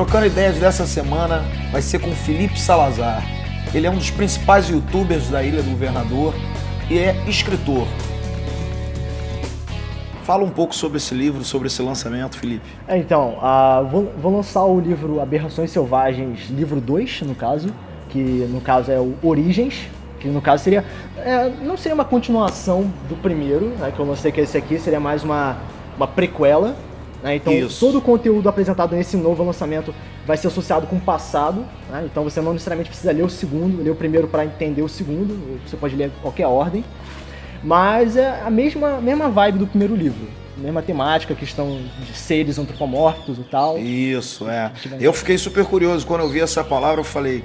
Trocando Ideias dessa semana vai ser com Felipe Salazar. Ele é um dos principais youtubers da Ilha do Governador e é escritor. Fala um pouco sobre esse livro, sobre esse lançamento, Felipe. Então, vou lançar o livro Aberrações Selvagens, livro 2, no caso, que no caso é o Origens, que no caso seria, não seria uma continuação do primeiro, né, que eu lancei, que esse aqui seria mais uma prequela, né, então todo o conteúdo apresentado nesse novo lançamento vai ser associado com o passado, né, então você não necessariamente precisa ler o segundo, ler o primeiro para entender o segundo, você pode ler qualquer ordem. Mas é a mesma vibe do primeiro livro. Mesma temática, questão de seres antropomórficos e tal. Isso, é. Eu fiquei super curioso. Quando eu vi essa palavra, eu falei,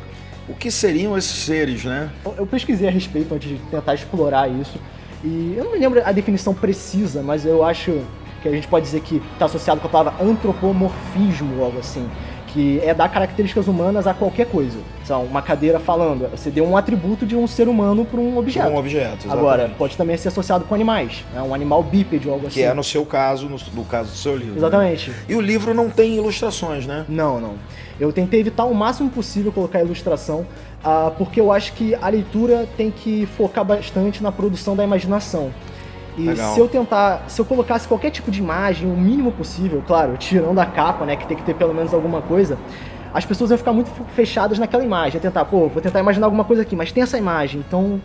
o que seriam esses seres, né? Eu pesquisei a respeito antes de tentar explorar isso. E eu não me lembro a definição precisa, mas eu acho que a gente pode dizer que está associado com a palavra antropomorfismo ou algo assim. Que é dar características humanas a qualquer coisa. Então, uma cadeira falando, você deu um atributo de um ser humano para um objeto. Um objeto, exatamente. Agora, pode também ser associado com animais, né? Um animal bípede ou algo assim. Que é no seu caso, no caso do seu livro. Exatamente. Né? E o livro não tem ilustrações, né? Não. Eu tentei evitar o máximo possível colocar ilustração, porque eu acho que a leitura tem que focar bastante na produção da imaginação. E legal. se eu colocasse qualquer tipo de imagem, o mínimo possível, claro, tirando a capa, né, que tem que ter pelo menos alguma coisa, as pessoas iam ficar muito fechadas naquela imagem, vou tentar imaginar alguma coisa aqui, mas tem essa imagem, então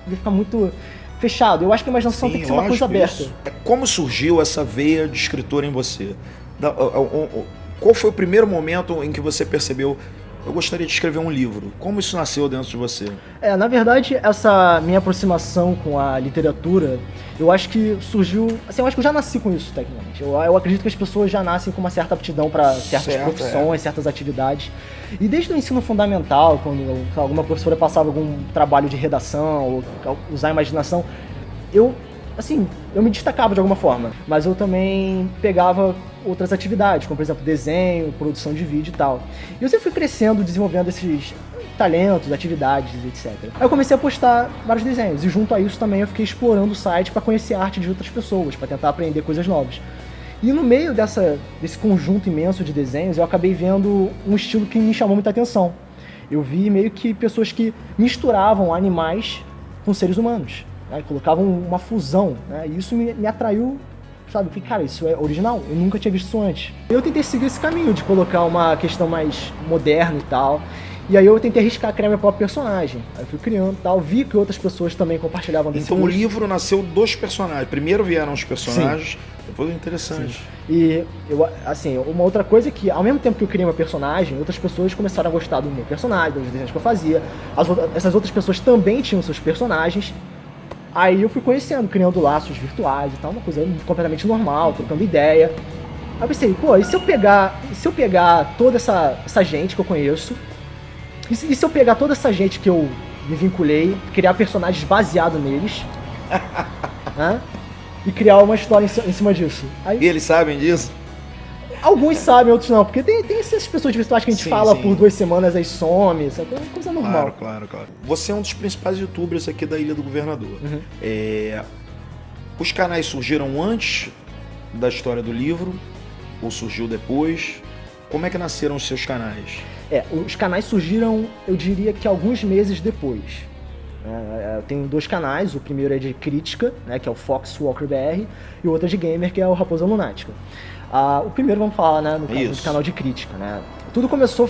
ia ficar muito fechado. Eu acho que a imaginação tem que ser uma coisa aberta. Como surgiu essa veia de escritor em você? Qual foi o primeiro momento em que você percebeu, eu gostaria de escrever um livro? Como isso nasceu dentro de você? Na verdade, essa minha aproximação com a literatura, eu acho que surgiu... Assim, eu acho que eu já nasci com isso, tecnicamente. Eu acredito que as pessoas já nascem com uma certa aptidão para certas profissões, certas atividades. E desde o ensino fundamental, quando alguma professora passava algum trabalho de redação, ou usar a imaginação, eu me destacava de alguma forma. Mas eu também pegava outras atividades, como por exemplo desenho, produção de vídeo e tal. E eu sempre fui crescendo, desenvolvendo esses talentos, atividades, etc. Aí eu comecei a postar vários desenhos, e junto a isso também eu fiquei explorando o site para conhecer a arte de outras pessoas, para tentar aprender coisas novas. E no meio desse conjunto imenso de desenhos, eu acabei vendo um estilo que me chamou muita atenção. Eu vi meio que pessoas que misturavam animais com seres humanos, né? Colocavam uma fusão, né? E isso me atraiu. Sabe, eu falei, cara, isso é original, eu nunca tinha visto isso antes. Eu tentei seguir esse caminho de colocar uma questão mais moderna e tal, e aí eu tentei arriscar criar meu próprio personagem. Aí eu fui criando e tal, vi que outras pessoas também compartilhavam desse Então gosto. O livro nasceu dos personagens, primeiro vieram os personagens, depois é interessante. Sim. E, uma outra coisa é que, ao mesmo tempo que eu criei meu personagem, outras pessoas começaram a gostar do meu personagem, dos desenhos que eu fazia, essas outras pessoas também tinham seus personagens. Aí eu fui conhecendo, criando laços virtuais e tal, uma coisa completamente normal, trocando ideia. Aí eu pensei, e se eu pegar toda essa gente que eu conheço, e se eu pegar toda essa gente que eu me vinculei, criar personagens baseados neles, né, e criar uma história em cima disso. E eles sabem disso? Alguns sabem, outros não, porque tem essas pessoas virtuais que a gente fala por 2 semanas, aí some, isso é uma coisa normal. Claro. Você é um dos principais youtubers aqui da Ilha do Governador. Uhum. Os canais surgiram antes da história do livro, ou surgiu depois? Como é que nasceram os seus canais? Os canais surgiram, eu diria que alguns meses depois. Eu tenho 2 canais, o primeiro é de crítica, né, que é o Fox Walker BR, e o outro é de gamer, que é o Raposa Lunática. O primeiro vamos falar, né, no caso do canal de crítica, né. Tudo começou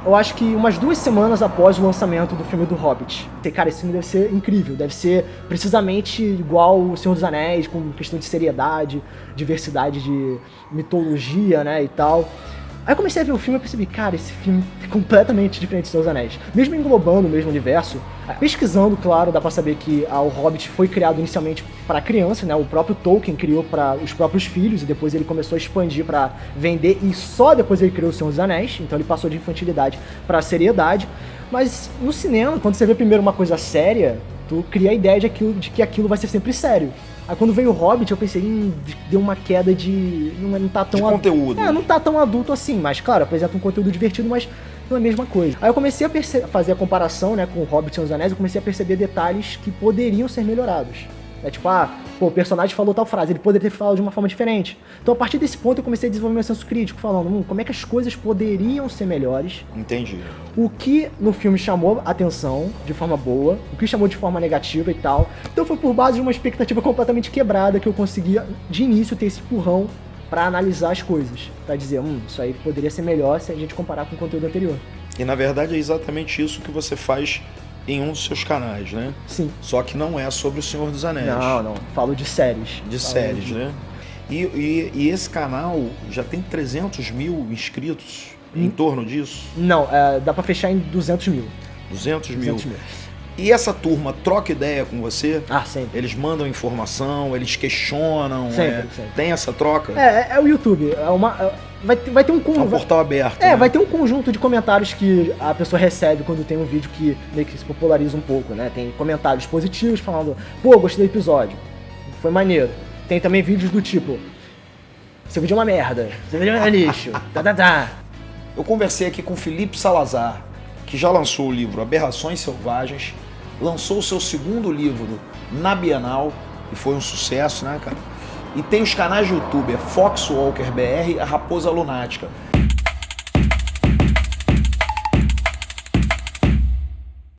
eu acho que umas 2 semanas após o lançamento do filme do Hobbit. Cara, esse filme deve ser incrível, deve ser precisamente igual o Senhor dos Anéis, com questão de seriedade, diversidade de mitologia, né, e tal. Aí eu comecei a ver o filme e percebi, cara, esse filme é completamente diferente do Senhor dos Anéis. Mesmo englobando o mesmo universo, pesquisando, claro, dá pra saber que o Hobbit foi criado inicialmente para criança, né? O próprio Tolkien criou para os próprios filhos e depois ele começou a expandir para vender e só depois ele criou o Senhor dos Anéis, então ele passou de infantilidade para seriedade. Mas no cinema, quando você vê primeiro uma coisa séria, tu cria a ideia de que aquilo vai ser sempre sério. Aí quando veio o Hobbit, eu pensei, deu uma queda de... Não tá tão... De conteúdo. Não tá tão adulto assim, mas claro, apresenta um conteúdo divertido, mas não é a mesma coisa. Aí eu comecei a fazer a comparação, né, com o Hobbit e os Anéis, eu comecei a perceber detalhes que poderiam ser melhorados. É tipo, o personagem falou tal frase, ele poderia ter falado de uma forma diferente. Então, a partir desse ponto, eu comecei a desenvolver meu senso crítico, falando, como é que as coisas poderiam ser melhores. Entendi. O que no filme chamou atenção de forma boa, o que chamou de forma negativa e tal. Então, foi por base de uma expectativa completamente quebrada que eu conseguia, de início, ter esse empurrão pra analisar as coisas. Pra dizer, isso aí poderia ser melhor se a gente comparar com o conteúdo anterior. E, na verdade, é exatamente isso que você faz em um dos seus canais, né? Sim. Só que não é sobre o Senhor dos Anéis. Não. Falo de séries. Né? E esse canal já tem 300 mil inscritos em torno disso? Não, dá pra fechar em 200 mil. 200 mil. E essa turma troca ideia com você? Sempre. Eles mandam informação, eles questionam? Sempre. Tem essa troca? É o YouTube. Vai ter um conjunto. É um portal aberto. Vai ter um conjunto de comentários que a pessoa recebe quando tem um vídeo que meio que se populariza um pouco, né? Tem comentários positivos falando, gostei do episódio. Foi maneiro. Tem também vídeos do tipo, seu vídeo é uma merda, seu vídeo é lixo, Eu conversei aqui com o Felipe Salazar, que já lançou o livro Aberrações Selvagens, lançou o seu segundo livro na Bienal, e foi um sucesso, né, cara? E tem os canais de YouTube, Foxwalker BR e a Raposa Lunática.